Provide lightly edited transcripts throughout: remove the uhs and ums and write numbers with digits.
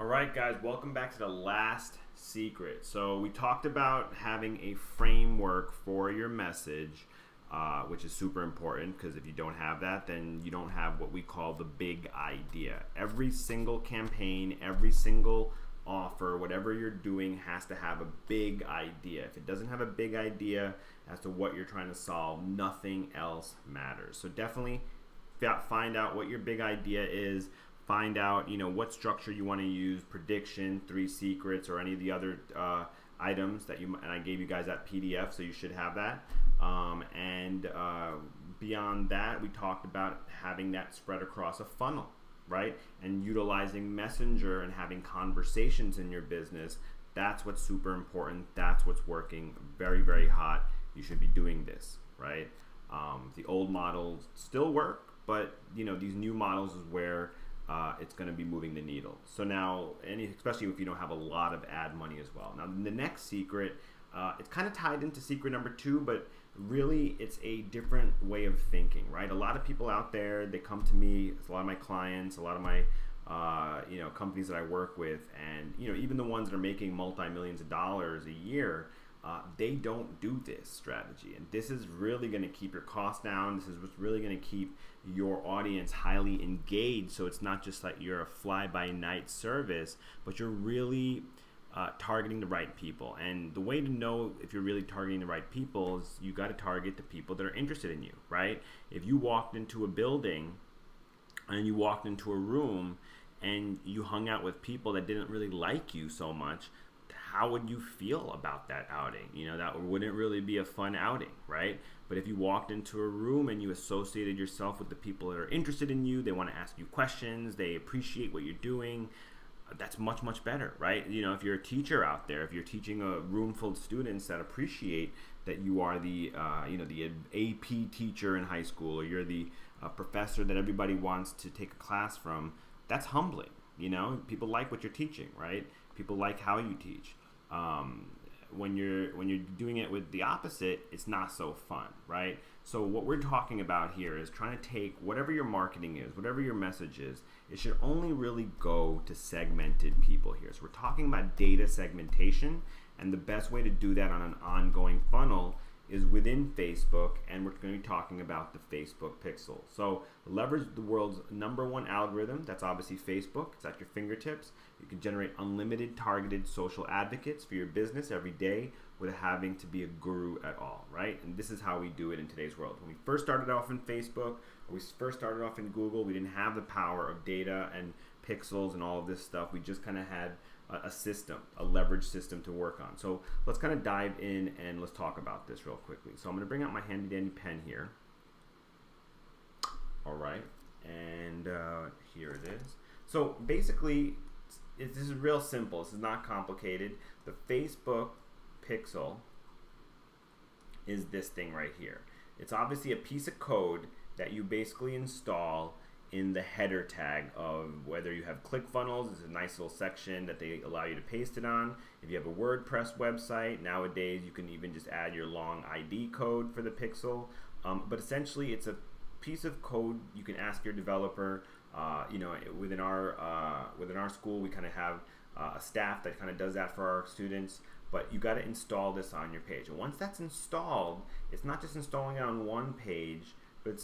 All right, guys, welcome back to the last secret. So we talked about having a framework for your message, which is super important because if you don't have that, then you don't have what we call the big idea. Every single campaign, every single offer, whatever you're doing has to have a big idea. If it doesn't have a big idea as to what you're trying to solve, nothing else matters. So definitely find out what your big idea is. Find out, what structure you want to use, prediction, 3 secrets, or any of the other items that and I gave you guys that PDF, so you should have that. Beyond that, we talked about having that spread across a funnel, right? And utilizing Messenger and having conversations in your business. That's what's super important. That's what's working very, very hot. You should be doing this, right? The old models still work, but these new models is where it's going to be moving the needle. So now, especially if you don't have a lot of ad money as well. Now, the next secret, it's kind of tied into secret number 2, but really it's a different way of thinking, right? A lot of people out there, they come to me, a lot of my clients, a lot of my companies that I work with, and even the ones that are making multi-millions of dollars a year, they don't do this strategy. And this is really going to keep your costs down. This is what's really going to keep your audience highly engaged. So it's not just like you're a fly-by-night service, but you're really targeting the right people. And the way to know if you're really targeting the right people is you got to target the people that are interested in you, right? If you walked into a building and you walked into a room and you hung out with people that didn't really like you so much, how would you feel about that outing? That wouldn't really be a fun outing, right? But if you walked into a room and you associated yourself with the people that are interested in you, they want to ask you questions, they appreciate what you're doing, that's much, much better, right? If you're a teacher out there, if you're teaching a room full of students that appreciate that you are the AP teacher in high school, or you're the professor that everybody wants to take a class from, that's humbling. People like what you're teaching, right? People like how you teach. When you're doing it with the opposite, it's not so fun, right? So what we're talking about here is trying to take whatever your marketing is, whatever your message is, it should only really go to segmented people here. So we're talking about data segmentation, and the best way to do that on an ongoing funnel is within Facebook, and we're going to be talking about the Facebook pixel. So leverage the world's #1 algorithm. That's obviously Facebook. It's at your fingertips. You can generate unlimited targeted social advocates for your business every day without having to be a guru at all, right? And this is how we do it in today's world. When we first started off in Facebook, or we first started off in Google, we didn't have the power of data and pixels and all of this stuff. We just kind of had a system, a leverage system to work on. So let's kind of dive in and let's talk about this real quickly. So I'm going to bring out my handy dandy pen here. All right, and here it is. So basically, this is real simple. This is not complicated. The Facebook pixel is this thing right here. It's obviously a piece of code that you basically install in the header tag of whether you have ClickFunnels. It's a nice little section that they allow you to paste it on. If you have a WordPress website, nowadays you can even just add your long ID code for the pixel. But essentially it's a piece of code you can ask your developer. Within our school, we kind of have a staff that kind of does that for our students. But you got to install this on your page. And once that's installed, it's not just installing it on one page, but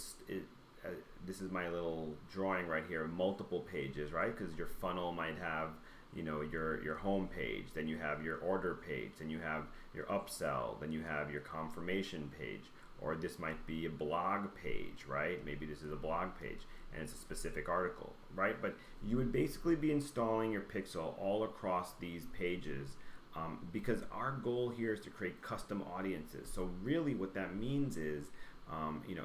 this is my little drawing right here, multiple pages, right? Because your funnel might have, your home page, then you have your order page, then you have your upsell, then you have your confirmation page, or this might be a blog page, right? Maybe this is a blog page and it's a specific article, right? But you would basically be installing your pixel all across these pages because our goal here is to create custom audiences. So really what that means is,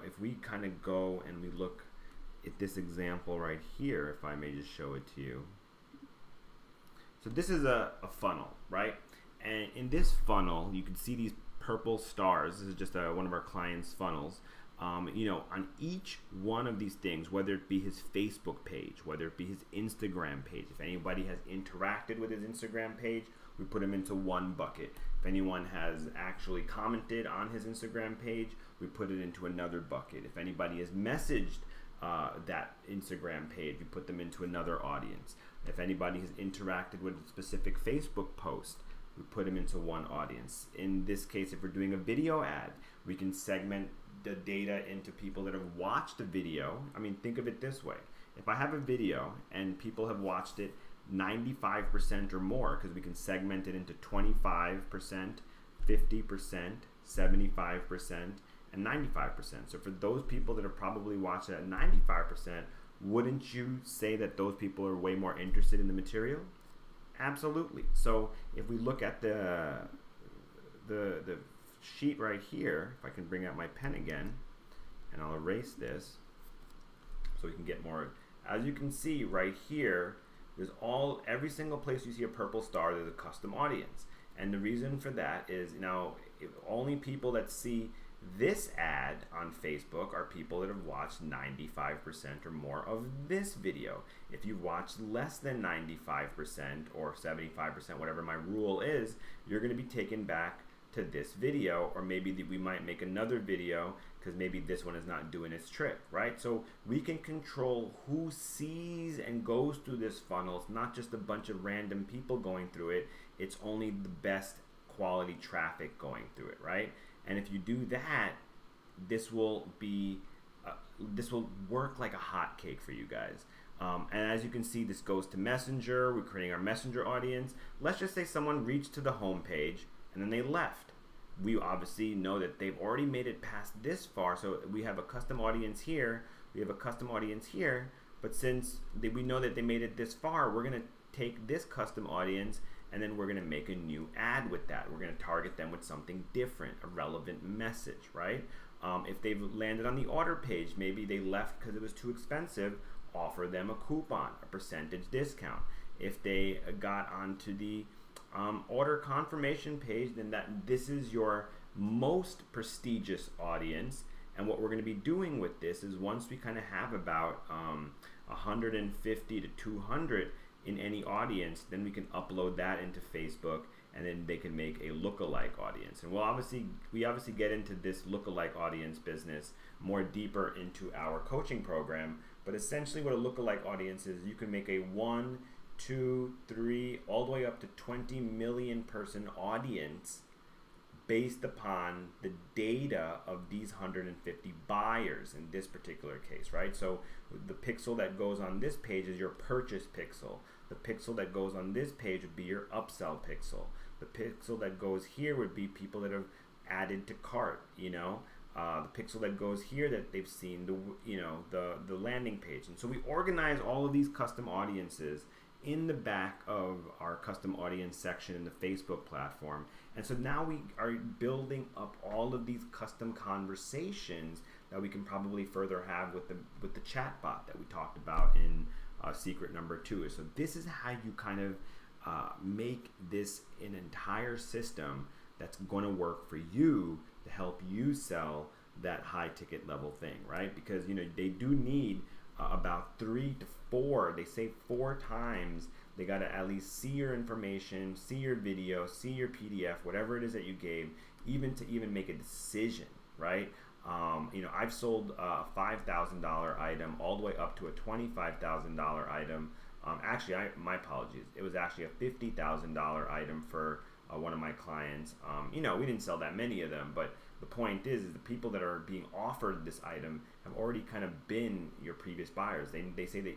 if we kind of go and we look at this example right here, if I may just show it to you. So this is a funnel, right? And in this funnel, you can see these purple stars. This is just one of our clients' funnels. On each one of these things, whether it be his Facebook page, whether it be his Instagram page, if anybody has interacted with his Instagram page, we put him into one bucket. If anyone has actually commented on his Instagram page, we put it into another bucket. If anybody has messaged that Instagram page, we put them into another audience. If anybody has interacted with a specific Facebook post, we put them into one audience. In this case, if we're doing a video ad, we can segment the data into people that have watched a video. I mean, think of it this way. If I have a video and people have watched it 95% or more, because we can segment it into 25%, 50%, 75%, and 95%. So for those people that have probably watched it at 95%, wouldn't you say that those people are way more interested in the material? Absolutely. So if we look at the sheet right here, if I can bring out my pen again, and I'll erase this so we can get more. As you can see right here, there's every single place you see a purple star, there's a custom audience. And the reason for that is, now, only people that see this ad on Facebook are people that have watched 95% or more of this video. If you've watched less than 95% or 75%, whatever my rule is, you're going to be taken back to this video, or maybe we might make another video because maybe this one is not doing its trick, right? So we can control who sees and goes through this funnel. It's not just a bunch of random people going through it. It's only the best quality traffic going through it, right? And if you do that, this will work like a hot cake for you guys. And as you can see, this goes to Messenger. We're creating our Messenger audience. Let's just say someone reached to the home page and then they left. We obviously know that they've already made it past this far, so we have a custom audience here, we have a custom audience here, but since we know that they made it this far, we're going to take this custom audience and then we're going to make a new ad with that. We're going to target them with something different, a relevant message, right? If they've landed on the order page, maybe they left because it was too expensive, offer them a coupon, a percentage discount. If they got onto the order confirmation page, then this is your most prestigious audience. And what we're going to be doing with this is, once we kind of have about 150 to 200 in any audience, then we can upload that into Facebook, and then they can make a lookalike audience. And we obviously get into this lookalike audience business more deeper into our coaching program. But essentially what a lookalike audience is, you can make a 1, 2, 3, all the way up to 20 million person audience based upon the data of these 150 buyers in this particular case, right? So the pixel that goes on this page is your purchase pixel. The pixel that goes on this page would be your upsell pixel. The pixel that goes here would be people that have added to cart, the pixel that goes here that they've seen the landing page. And so we organize all of these custom audiences in the back of our custom audience section in the Facebook platform. And so now we are building up all of these custom conversations that we can probably further have with the chatbot that we talked about in secret number 2. So this is how you kind of make this an entire system that's going to work for you to help you sell that high ticket level thing, right? Because they do need about 3 to 4, they say 4 times they got to at least see your information, see your video, see your PDF, whatever it is that you gave, even to make a decision, right? I've sold a $5,000 item all the way up to a $25,000 item. Actually, my apologies, it was actually a $50,000 item for one of my clients. We didn't sell that many of them, but the point is the people that are being offered this item have already kind of been your previous buyers. They say the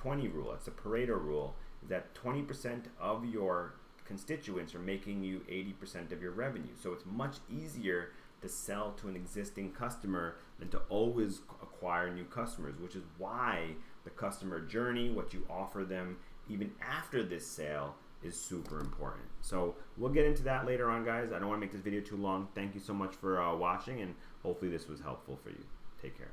80-20 rule, it's a Pareto rule, is that 20% of your constituents are making you 80% of your revenue. So it's much easier to sell to an existing customer than to always acquire new customers, which is why the customer journey, what you offer them even after this sale, is super important. So we'll get into that later on, guys. I don't want to make this video too long. Thank you so much for watching, and hopefully this was helpful for you. Take care.